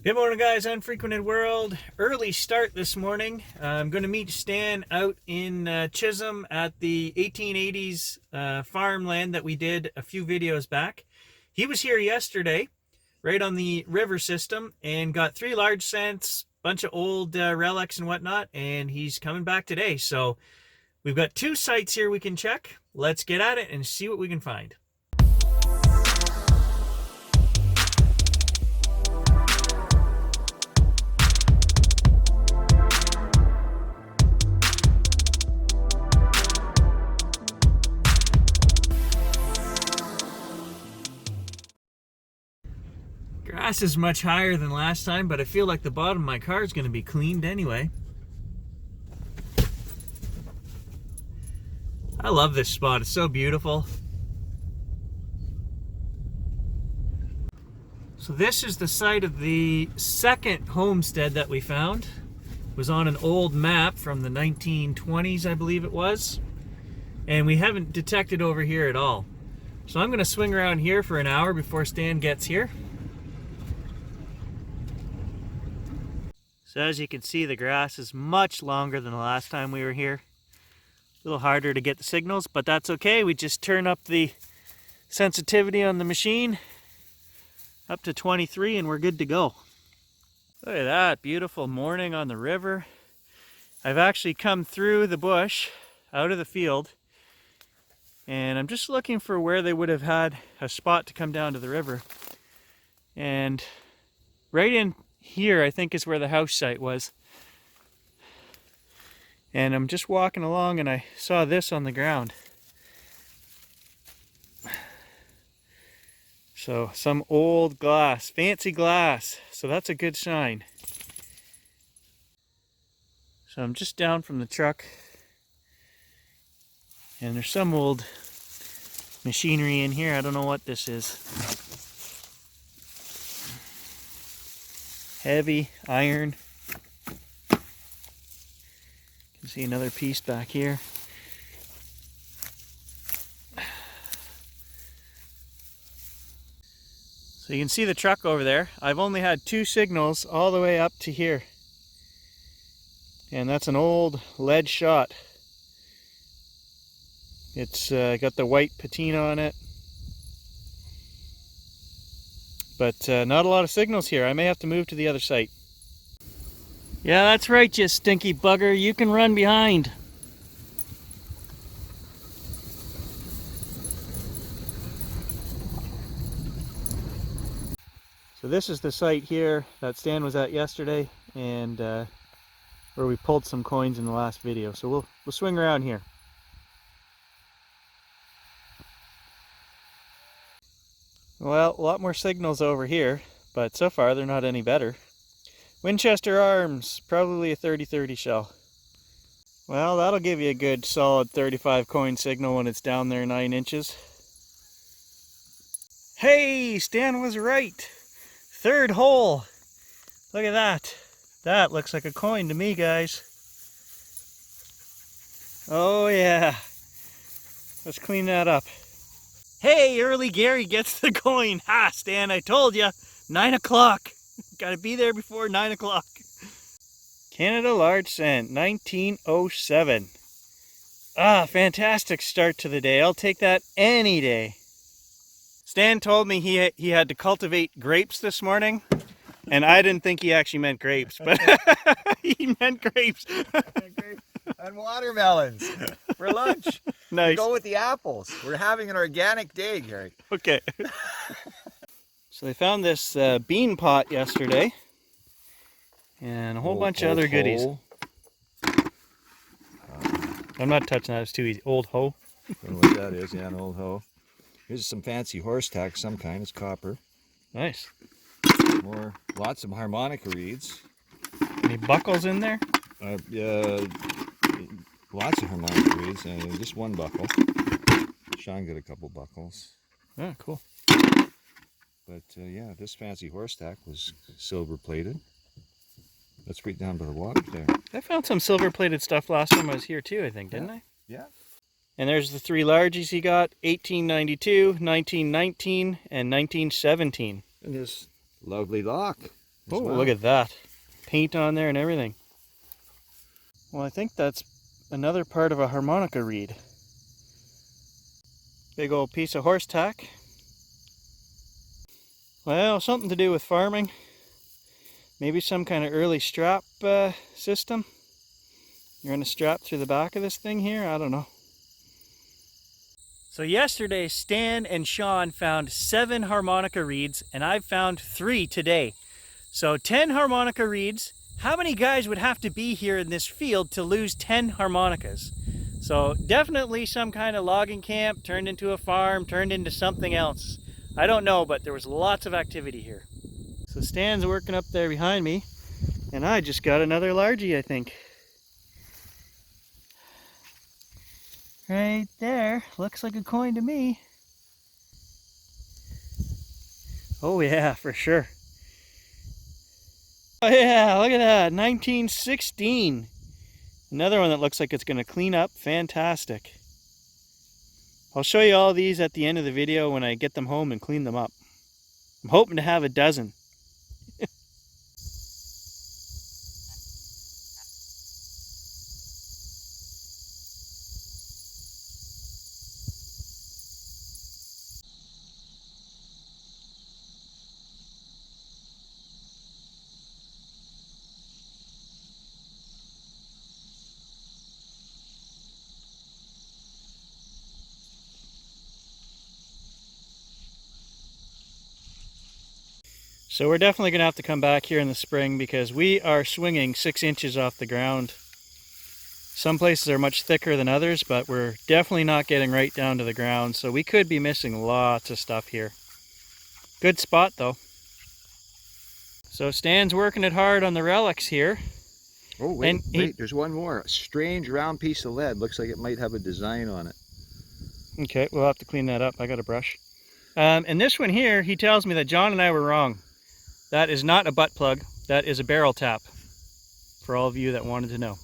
Good morning, guys. Unfrequented World. Early start this morning. I'm going to meet Stan out in Chisholm at the 1880s farmland that we did a few videos back. He was here yesterday, right on the river system, and got 3 large scents, bunch of old relics and whatnot, and he's coming back today. So we've got 2 sites here we can check. Let's get at it and see what we can find. Grass is much higher than last time, but I feel like the bottom of my car is going to be cleaned anyway. I love this spot. It's so beautiful. So this is the site of the second homestead that we found. It was on an old map from the 1920s, I believe it was. And we haven't detected over here at all. So I'm going to swing around here for an hour before Stan gets here. So as you can see, the grass is much longer than the last time we were here. A little harder to get the signals, but that's okay. We just turn up the sensitivity on the machine up to 23 and we're good to go. Look at that, beautiful morning on the river. I've actually come through the bush, out of the field, and I'm just looking for where they would have had a spot to come down to the river. And right in here, I think, is where the house site was. And I'm just walking along and I saw this on the ground. So some old glass, fancy glass. So that's a good sign. So I'm just down from the truck and there's some old machinery in here. I don't know what this is. Heavy iron. You can see another piece back here. So you can see the truck over there. I've only had 2 signals all the way up to here. And that's an old lead shot. It's got the white patina on it. But not a lot of signals here. I may have to move to the other site. Yeah, that's right, you stinky bugger. You can run behind. So this is the site here that Stan was at yesterday, and where we pulled some coins in the last video. So we'll swing around here. Well, a lot more signals over here, but so far they're not any better. Winchester Arms, probably a 30-30 shell. Well, that'll give you a good solid 35 coin signal when it's down there 9 inches. Hey, Stan was right. 3rd hole. Look at that. That looks like a coin to me, guys. Oh yeah. Let's clean that up. Hey, early Gary gets the coin. Ha, Stan, I told ya. 9 o'clock. Gotta be there before 9 o'clock. Canada Large Cent, 1907. Ah, fantastic start to the day. I'll take that any day. Stan told me he had to cultivate grapes this morning, and I didn't think he actually meant grapes, but he meant grapes. And watermelons for lunch. Nice. Go with the apples. We're having an organic day, Gary. Okay. So they found this bean pot yesterday, and a whole bunch of other goodies. I'm not touching that, it's too easy. Old hoe. I don't know what that is. Yeah, an old hoe. Here's some fancy horse tack, some kind. It's copper. Nice. Lots of harmonica reeds. Any buckles in there? Yeah, lots of harmonica reeds. Just one buckle. Sean got a couple buckles. Oh, cool. But yeah, this fancy horse tack was silver plated. That's right down by the water there. I found some silver plated stuff last time I was here too, I think, didn't I? Yeah. And there's the 3 Largies he got, 1892, 1919, and 1917. And this lovely lock. as well. Look at that. Paint on there and everything. Well, I think that's another part of a harmonica reed. Big old piece of horse tack. Well, something to do with farming. Maybe some kind of early strap system. You're going to strap through the back of this thing here? I don't know. So yesterday, Stan and Sean found 7 harmonica reeds, and I've found 3 today. So 10 harmonica reeds. How many guys would have to be here in this field to lose 10 harmonicas? So definitely some kind of logging camp turned into a farm, turned into something else. I don't know, but there was lots of activity here. So Stan's working up there behind me, and I just got another Largie, I think. Right there, looks like a coin to me. Oh yeah, for sure. Oh yeah, look at that, 1916. Another one that looks like it's gonna clean up, fantastic. I'll show you all these at the end of the video when I get them home and clean them up. I'm hoping to have a dozen. So we're definitely going to have to come back here in the spring because we are swinging 6 inches off the ground. Some places are much thicker than others, but we're definitely not getting right down to the ground, so we could be missing lots of stuff here. Good spot though. So Stan's working it hard on the relics here. Oh wait, there's one more. A strange round piece of lead. Looks like it might have a design on it. Okay, we'll have to clean that up. I got a brush. And this one here, he tells me that John and I were wrong. That is not a butt plug, that is a barrel tap, for all of you that wanted to know.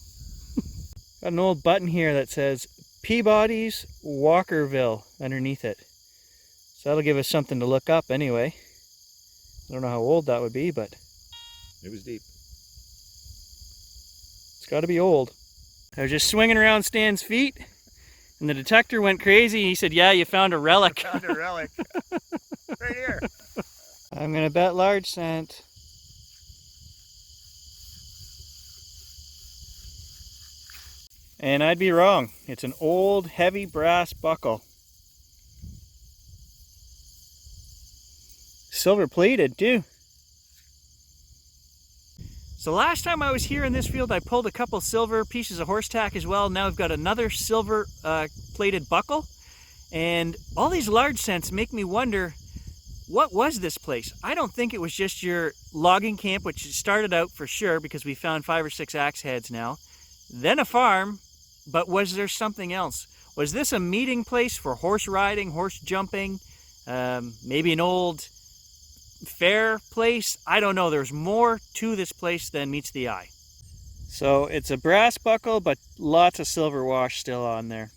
Got an old button here that says Peabody's Walkerville underneath it. So that'll give us something to look up anyway. I don't know how old that would be, but it was deep. It's got to be old. I was just swinging around Stan's feet, and the detector went crazy. He said, yeah, you found a relic. I found a relic. Right here. I'm going to bet large cent. And I'd be wrong. It's an old, heavy brass buckle. Silver plated, too. So last time I was here in this field, I pulled a couple silver pieces of horse tack as well. Now I've got another silver plated buckle. And all these large cents make me wonder, what was this place? I don't think it was just your logging camp, which started out for sure because we found 5 or 6 axe heads now. Then a farm, but was there something else? Was this a meeting place for horse riding, horse jumping, maybe an old fair place? I don't know. There's more to this place than meets the eye. So it's a brass buckle, but lots of silver wash still on there.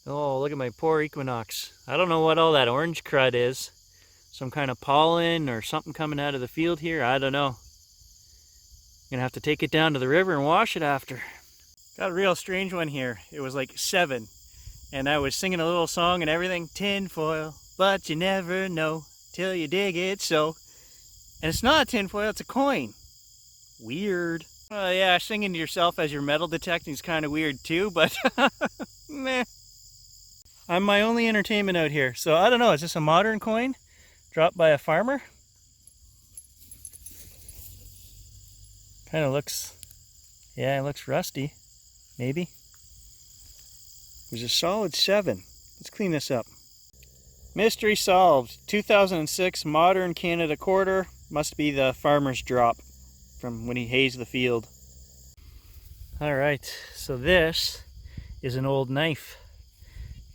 Oh, look at my poor equinox. I don't know what all that orange crud is. Some kind of pollen or something coming out of the field here. I don't know. I'm gonna have to take it down to the river and wash it after. Got a real strange one here. It was like 7. And I was singing a little song and everything. Tin foil, but you never know till you dig it so. And it's not a tin foil, it's a coin. Weird. Oh yeah, singing to yourself as you're metal detecting is kind of weird too, but meh. I'm my only entertainment out here. So I don't know, is this a modern coin dropped by a farmer? Kind of looks, yeah, it looks rusty, maybe. It was a solid 7. Let's clean this up. Mystery solved. 2006 modern Canada quarter. Must be the farmer's drop from when he hazed the field. All right, so this is an old knife.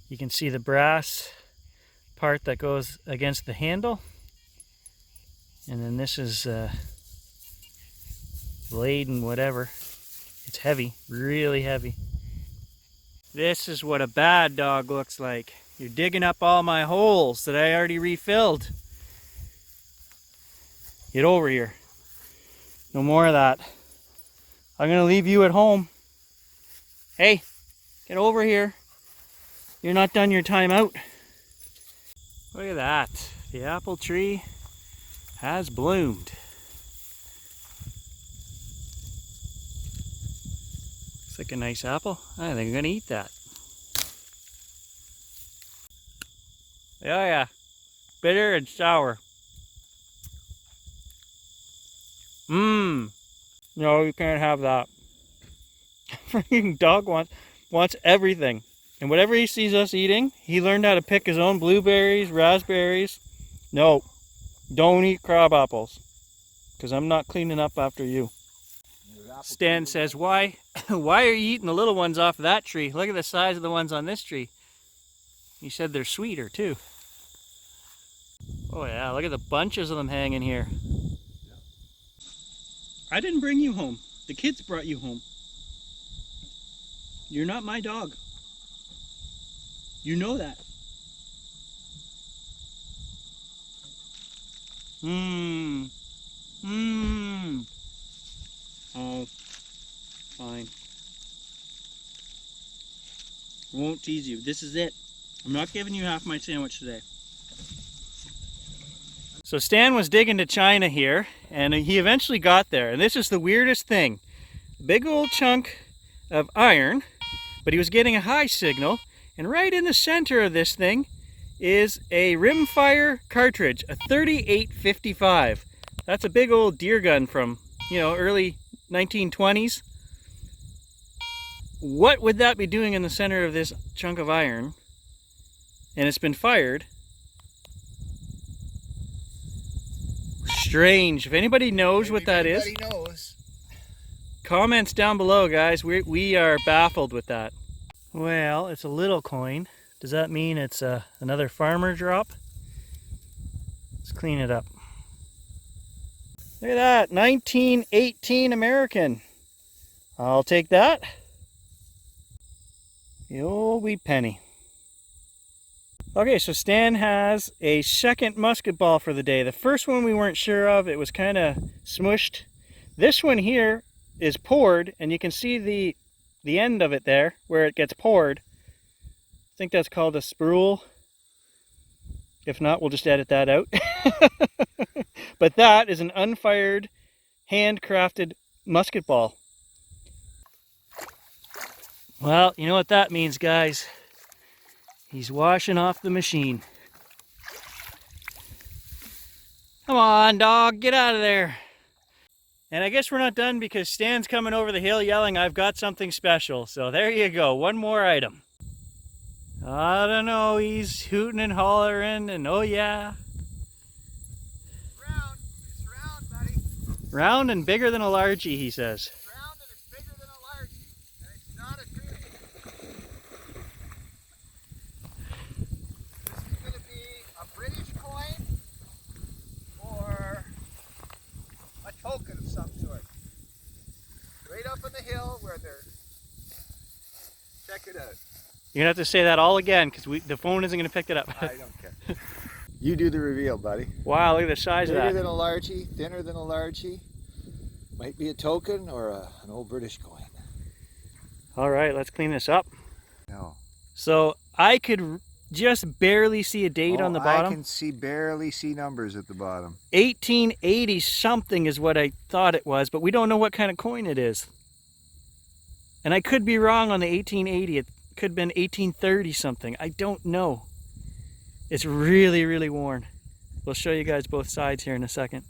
You can see the brass part that goes against the handle. And then this is blade and whatever. It's heavy, really heavy. This is what a bad dog looks like. You're digging up all my holes that I already refilled. Get over here. No more of that. I'm gonna leave you at home. Hey, get over here. You're not done your time out. Look at that. The apple tree has bloomed. Looks like a nice apple. I think I'm gonna eat that. Oh yeah, bitter and sour. Mmm. No, you can't have that. Freaking dog wants everything. And whatever he sees us eating, he learned how to pick his own blueberries, raspberries. No, don't eat crab apples, because I'm not cleaning up after you. Stan says, why are you eating the little ones off of that tree? Look at the size of the ones on this tree. He said they're sweeter too. Oh yeah, look at the bunches of them hanging here. I didn't bring you home. The kids brought you home. You're not my dog. You know that. Mmm. Mmm. Oh, fine. I won't tease you. This is it. I'm not giving you half my sandwich today. So Stan was digging to China here, and he eventually got there. And this is the weirdest thing. A big old chunk of iron, but he was getting a high signal, and right in the center of this thing is a rimfire cartridge, a 3855. That's a big old deer gun from, you know, early 1920s. What would that be doing in the center of this chunk of iron? And it's been fired. Strange. If anybody knows what that is, knows. Comments down below, guys. We are baffled with that. Well, it's a little coin. Does that mean it's another farmer drop? Let's clean it up. Look at that, 1918 American. I'll take that. The old wee penny. Okay, so Stan has a second musket ball for the day. The first one we weren't sure of. It was kind of smushed. This one here is poured, and you can see the end of it there where it gets poured. I think that's called a spool. If not, we'll just edit that out. But that is an unfired, handcrafted musket ball. Well, you know what that means, guys. He's washing off the machine. Come on, dog, get out of there. And I guess we're not done because Stan's coming over the hill yelling, I've got something special. So there you go, one more item. I don't know, he's hooting and hollering and oh yeah. Round. It's round, buddy. Round and bigger than a Largie, he says. It's round and it's bigger than a Largie. And it's not a dream. This is going to be a British coin or a token of some sort. Right up on the hill where they're... Check it out. You're going to have to say that all again because the phone isn't going to pick it up. I don't care. You do the reveal, buddy. Wow, look at the size of that. Bigger than a Largie, thinner than a Largie. Might be a token or an old British coin. All right, let's clean this up. No. So I could just barely see a date on the bottom. I can barely see numbers at the bottom. 1880 something is what I thought it was, but we don't know what kind of coin it is. And I could be wrong on the 1880. It could have been 1830 something. I don't know. It's really, really worn. We'll show you guys both sides here in a second.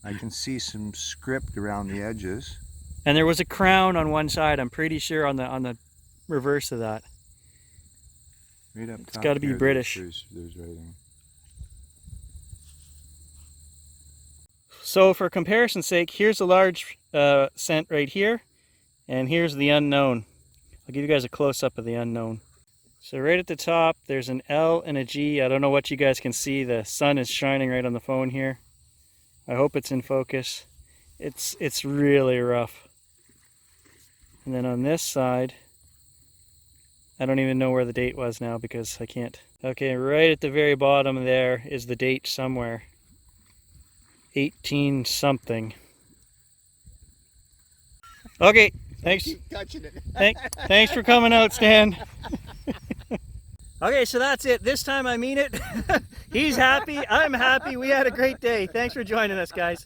I can see some script around the edges. And there was a crown on one side, I'm pretty sure, on the reverse of that. Right up It's top got to be here, British. There's writing. So for comparison's sake, here's a large cent right here, and here's the unknown. I'll give you guys a close-up of the unknown. So right at the top, there's an L and a G. I don't know what you guys can see. The sun is shining right on the phone here. I hope it's in focus. It's really rough. And then on this side, I don't even know where the date was now because I can't. Okay, right at the very bottom there is the date somewhere. 18 something. Okay, thanks. Keep touching it. Thanks for coming out, Stan. Okay, so that's it. This time I mean it. He's happy, I'm happy. We had a great day. Thanks for joining us, guys.